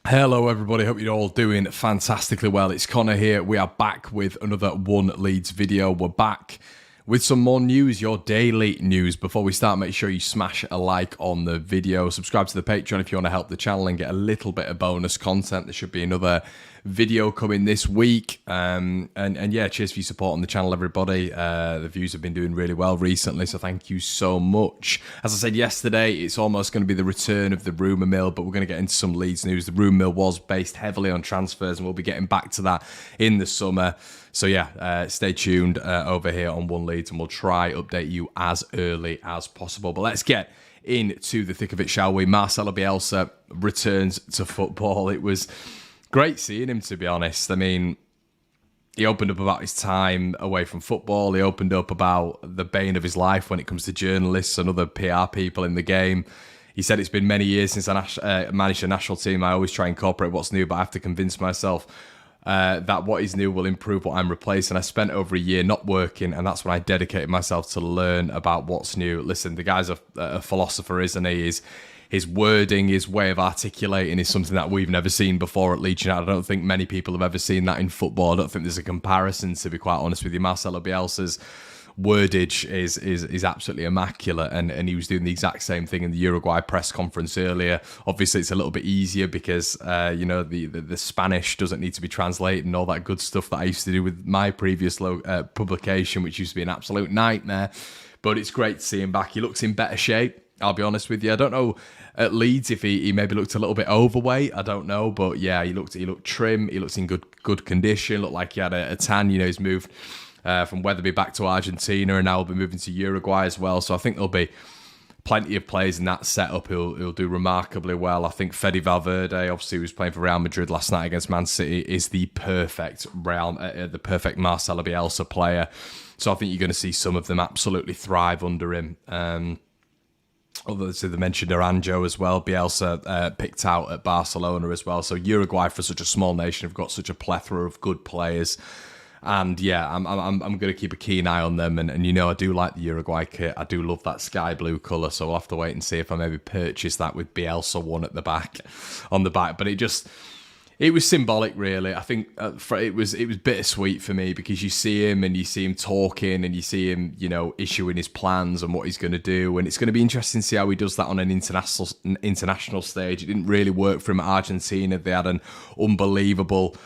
Hello everybody, hope you're all doing fantastically well. It's Connor here. We are back with another One Leeds video. We're back with some more news, your daily news. Before we start, make sure you smash a like on the video. Subscribe to the Patreon if you want to help the channel and get a little bit of bonus content. There should be another video coming this week. And yeah, cheers for your support on the channel, everybody. The views have been doing really well recently, so thank you so much. As I said yesterday, it's almost going to be the return of the rumour mill, but we're going to get into some Leeds news. The rumour mill was based heavily on transfers, and we'll be getting back to that in the summer. So yeah, stay tuned over here on One Leeds, and we'll try update you as early as possible. But let's get into the thick of it, shall we? Marcelo Bielsa returns to football. It was great seeing him, to be honest. I mean, he opened up about his time away from football. He opened up about the bane of his life when it comes to journalists and other PR people in the game. He said it's been many years since I managed a national team. I always try and incorporate what's new, but I have to convince myself that what is new will improve what I'm replacing. I spent over a year not working, and that's when I dedicated myself to learn about what's new. Listen, the guy's a philosopher, isn't he? His wording, his way of articulating is something that we've never seen before at Leeds United. I don't think many people have ever seen that in football. I don't think there's a comparison, to be quite honest with you. Marcelo Bielsa's wordage is absolutely immaculate, and he was doing the exact same thing in the Uruguay press conference earlier. Obviously it's a little bit easier because you know, the Spanish doesn't need to be translated and all that good stuff that I used to do with my previous publication, which used to be an absolute nightmare. But it's great to see him back. He looks in better shape, I'll be honest with you. I don't know at Leeds if he maybe looked a little bit overweight. I don't know, but yeah, he looked trim. He looks in good condition. Looked like he had a tan. You know, he's moved from Weatherby back to Argentina, and now will be moving to Uruguay as well. So I think there'll be plenty of players in that setup who'll do remarkably well. I think Fede Valverde, obviously, who was playing for Real Madrid last night against Man City, is the perfect Marcelo Bielsa player. So I think you're going to see some of them absolutely thrive under him. Obviously, they mentioned Aranjo as well. Bielsa picked out at Barcelona as well. So Uruguay, for such a small nation, have got such a plethora of good players. And yeah, I'm going to keep a keen eye on them. And you know, I do like the Uruguay kit. I do love that sky blue colour. So we'll have to wait and see if I maybe purchase that with Bielsa one at the back, on the back. But it was symbolic, really. I think it was bittersweet for me, because you see him and you see him talking and you see him, you know, issuing his plans and what he's going to do. And it's going to be interesting to see how he does that on an international stage. It didn't really work for him at Argentina. They had an unbelievable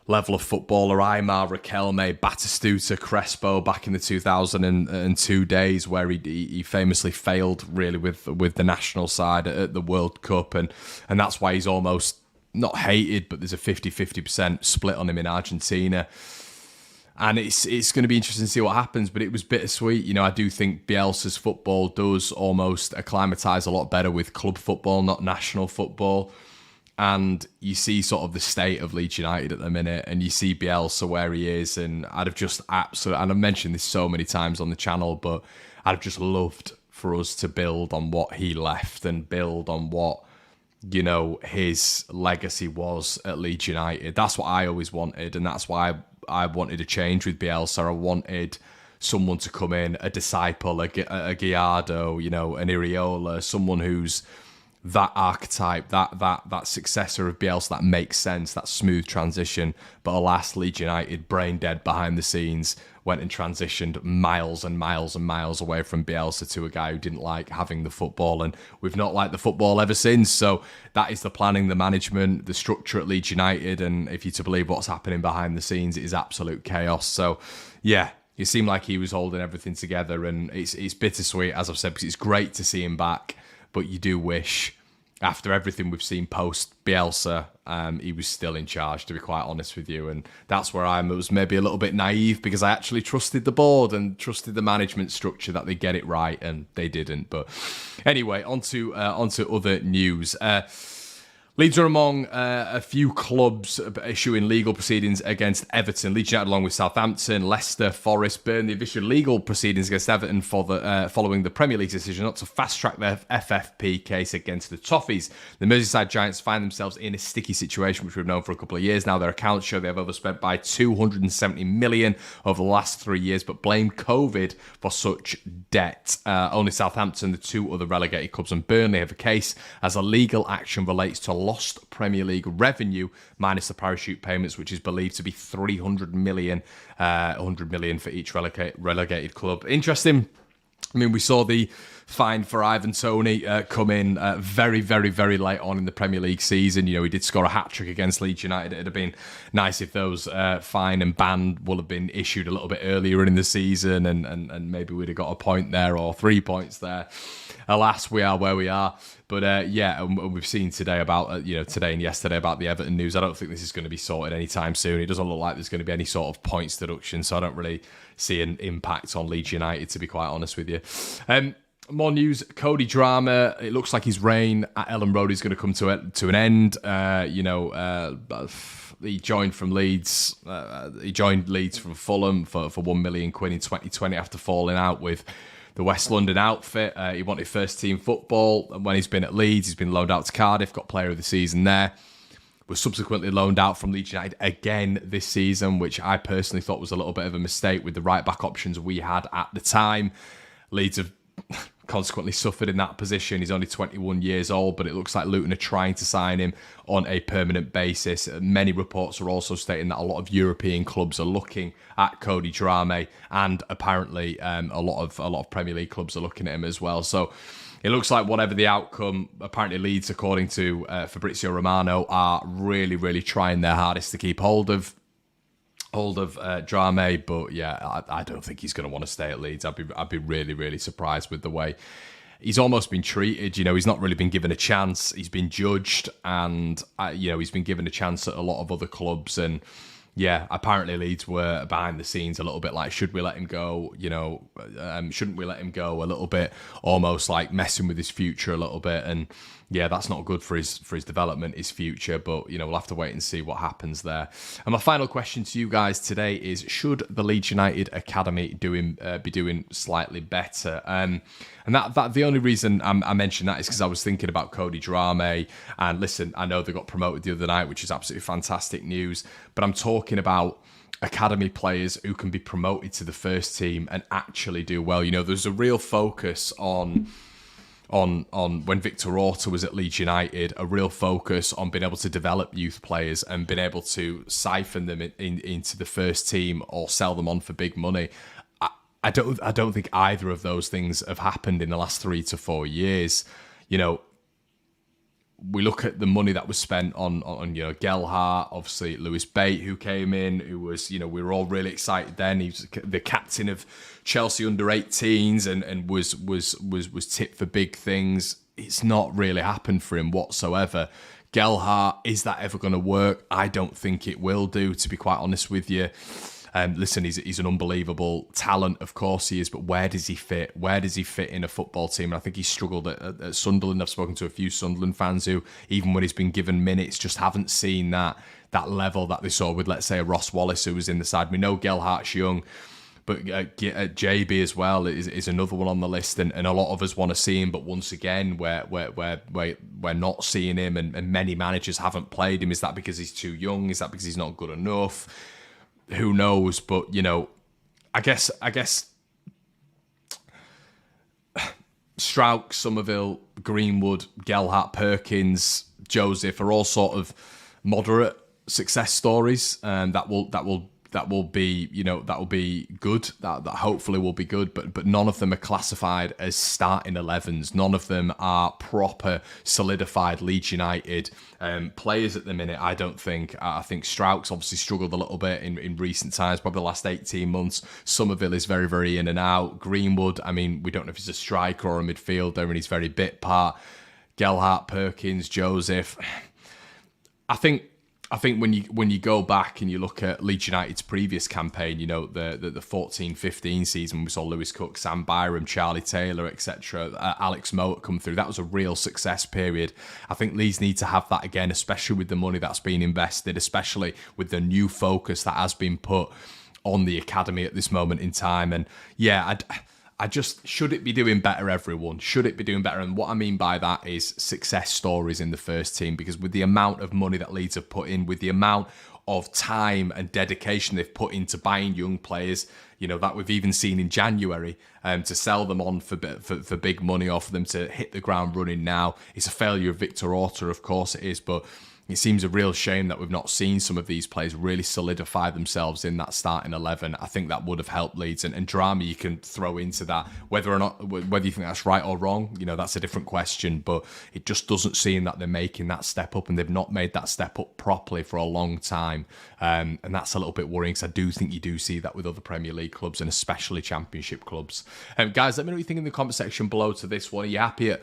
level of footballer: Aymar, Riquelme, Batistuta, Crespo back in the 2002 days, where he famously failed really with the national side at the World Cup, and that's why he's almost not hated, but there's a 50-50% split on him in Argentina. And it's going to be interesting to see what happens, but it was bittersweet. You know, I do think Bielsa's football does almost acclimatise a lot better with club football, not national football. And you see sort of the state of Leeds United at the minute, and you see Bielsa where he is, and I'd have just absolutely, and I've mentioned this so many times on the channel, but I'd have just loved for us to build on what he left and build on what, you know, his legacy was at Leeds United. That's what I always wanted, and that's why I wanted a change with Bielsa. I wanted someone to come in, a disciple, a Gallardo, you know, an Iriola, someone who's that archetype, that successor of Bielsa, that makes sense, that smooth transition. But alas, Leeds United, brain dead behind the scenes, went and transitioned miles and miles and miles away from Bielsa to a guy who didn't like having the football, and we've not liked the football ever since. So that is the planning, the management, the structure at Leeds United, and if you're to believe what's happening behind the scenes, it is absolute chaos. So yeah, it seemed like he was holding everything together, and it's bittersweet, as I've said, because it's great to see him back, but you do wish, after everything we've seen post Bielsa, he was still in charge, to be quite honest with you. And that's where I was maybe a little bit naive, because I actually trusted the board and trusted the management structure that they get it right, and they didn't. But anyway, onto other news. Leeds are among a few clubs issuing legal proceedings against Everton. Leeds United, along with Southampton, Leicester, Forest, Burnley, have issued legal proceedings against Everton following the Premier League's decision not to fast-track their FFP case against the Toffees. The Merseyside Giants find themselves in a sticky situation, which we've known for a couple of years now. Their accounts show they have overspent by $270 million over the last 3 years, but blame COVID for such debt. Only Southampton, the two other relegated clubs, and Burnley have a case as a legal action relates to lost Premier League revenue minus the parachute payments, which is believed to be 300 million, 100 million for each relegated club. Interesting. I mean, we saw the fine for Ivan Toney come in very, very, very late on in the Premier League season. You know, he did score a hat-trick against Leeds United. It'd have been nice if those fine and ban will have been issued a little bit earlier in the season, and maybe we'd have got a point there or 3 points there. Alas, we are where we are. But yeah, and we've seen today about, today and yesterday about the Everton news. I don't think this is going to be sorted anytime soon. It doesn't look like there's going to be any sort of points deduction, so I don't really see an impact on Leeds United, to be quite honest with you. More news, Cody Drama. It looks like his reign at Ellen Road is going to come to an end. He joined from Leeds. He joined Leeds from Fulham for £1 million in 2020 after falling out with the West London outfit. He wanted first team football. And when he's been at Leeds, he's been loaned out to Cardiff, got player of the season there. Was subsequently loaned out from Leeds United again this season, which I personally thought was a little bit of a mistake with the right-back options we had at the time. Leeds have consequently suffered in that position. He's only 21 years old, but it looks like Luton are trying to sign him on a permanent basis. Many reports are also stating that a lot of European clubs are looking at Cody Drame, and apparently a lot of Premier League clubs are looking at him as well. So it looks like whatever the outcome, apparently Leeds, according to Fabrizio Romano, are really, really trying their hardest to keep hold of Drame, but yeah, I don't think he's going to want to stay at Leeds. I'd be really, really surprised with the way he's almost been treated. You know, he's not really been given a chance. He's been judged, and he's been given a chance at a lot of other clubs. And yeah, apparently Leeds were behind the scenes a little bit like, should we let him go? Shouldn't we let him go? A little bit, almost like messing with his future a little bit. And yeah, that's not good for his development, his future. But we'll have to wait and see what happens there. And my final question to you guys today is: should the Leeds United academy be doing slightly better? And that the only reason I mentioned that is because I was thinking about Cody Drame. And listen, I know they got promoted the other night, which is absolutely fantastic news. But I'm talking about academy players who can be promoted to the first team and actually do well. There's a real focus on when Victor Orta was at Leeds United, a real focus on being able to develop youth players and being able to siphon them into the first team or sell them on for big money. I don't think either of those things have happened in the last 3 to 4 years. We look at the money that was spent on Gelhardt, obviously Lewis Bate, who came in, who was, we were all really excited then. He was the captain of Chelsea under-18s and was tipped for big things. It's not really happened for him whatsoever. Gelhardt, is that ever going to work? I don't think it will do, to be quite honest with you. Listen, he's an unbelievable talent, of course he is, but where does he fit? Where does he fit in a football team? And I think he struggled at Sunderland. I've spoken to a few Sunderland fans who, even when he's been given minutes, just haven't seen that level that they saw with, let's say, a Ross Wallace, who was in the side. We know Gelhardt's young, but JB as well is another one on the list, and a lot of us want to see him, but once again, we're not seeing him, and many managers haven't played him. Is that because he's too young? Is that because he's not good enough? Who knows? But I guess Strauch, Somerville, Greenwood, Gelhardt, Perkins, Joseph are all sort of moderate success stories, and that will be good. That hopefully will be good. But none of them are classified as starting 11s. None of them are proper solidified Leeds United players at the minute. I don't think. I think Strauch's obviously struggled a little bit in recent times, probably the last 18 months. Somerville is very, very in and out. Greenwood, I mean, we don't know if he's a striker or a midfielder, and he's very bit part. Gelhardt, Perkins, Joseph. I think when you go back and you look at Leeds United's previous campaign, the 14-15 season, we saw Lewis Cook, Sam Byram, Charlie Taylor, etc., Alex Mowatt come through. That was a real success period. I think Leeds need to have that again, especially with the money that's been invested, especially with the new focus that has been put on the academy at this moment in time. And yeah, should it be doing better, everyone? Should it be doing better? And what I mean by that is success stories in the first team, because with the amount of money that Leeds have put in, with the amount of time and dedication they've put into buying young players, that we've even seen in January, to sell them on for big money, or for them to hit the ground running now. It's a failure of Victor Orta, of course it is, but it seems a real shame that we've not seen some of these players really solidify themselves in that starting 11. I think that would have helped Leeds, and drama you can throw into that. Whether you think that's right or wrong, that's a different question, but it just doesn't seem that they're making that step up, and they've not made that step up properly for a long time. And that's a little bit worrying, because I do think you do see that with other Premier League clubs, and especially Championship clubs. Guys, let me know what you think in the comment section below to this one. Are you happy at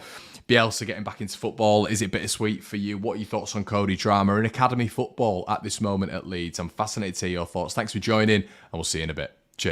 Bielsa getting back into football? Is it bittersweet for you? What are your thoughts on Cody Drama and academy football at this moment at Leeds? I'm fascinated to hear your thoughts. Thanks for joining, and we'll see you in a bit.